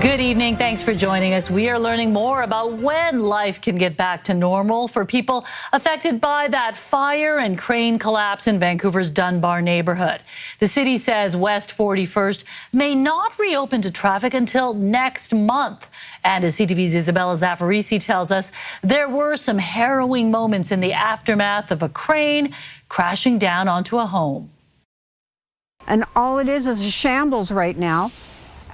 Good evening. Thanks for joining us. We are learning more about when life can get back to normal for people affected by that fire and crane collapse in Vancouver's Dunbar neighborhood. The city says West 41st may not reopen to traffic until next month. And as CTV's Isabella Zaffarisi tells us, there were some harrowing moments in the aftermath of a crane crashing down onto a home. And all it is a shambles right now.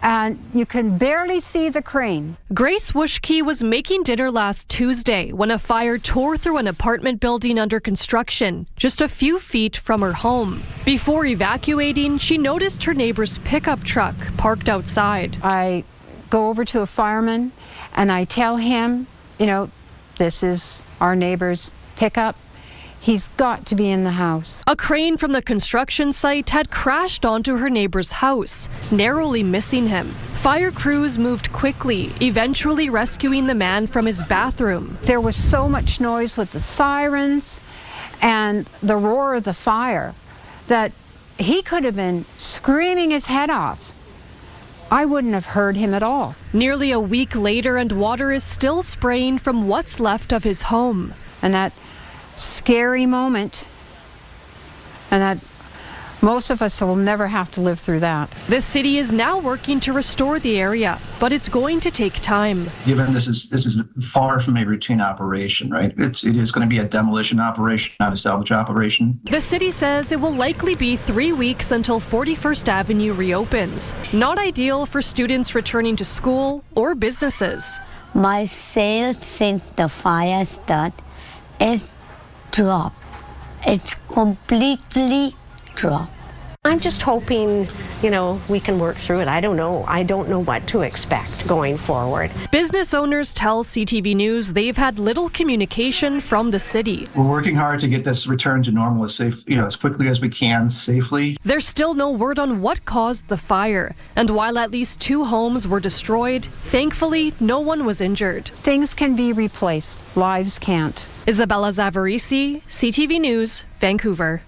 And you can barely see the crane. Grace Wuschke was making dinner last Tuesday when a fire tore through an apartment building under construction, just a few feet from her home. Before evacuating, she noticed her neighbor's pickup truck parked outside. I go over to a fireman and I tell him, you know, this is our neighbor's pickup. He's got to be in the house. A crane from the construction site had crashed onto her neighbor's house, narrowly missing him. Fire crews moved quickly, eventually rescuing the man from his bathroom. There was so much noise with the sirens and the roar of the fire that he could have been screaming his head off. I wouldn't have heard him at all. Nearly a week later, and water is still spraying from what's left of his home. And that scary moment, and that most of us will never have to live through that. The city is now working to restore the area, but it's going to take time. Given this is far from a routine operation, right? It is going to be a demolition operation, not a salvage operation. The city says it will likely be 3 weeks until 41st Avenue reopens. Not ideal for students returning to school or businesses. My sales since the fire started is dropped. It's completely dropped. I'm just hoping, we can work through it. I don't know. I don't know what to expect going forward. Business owners tell CTV News they've had little communication from the city. We're working hard to get this return to normal as quickly as we can, safely. There's still no word on what caused the fire. And while at least 2 homes were destroyed, thankfully, no one was injured. Things can be replaced. Lives can't. Isabella Zaffarisi, CTV News, Vancouver.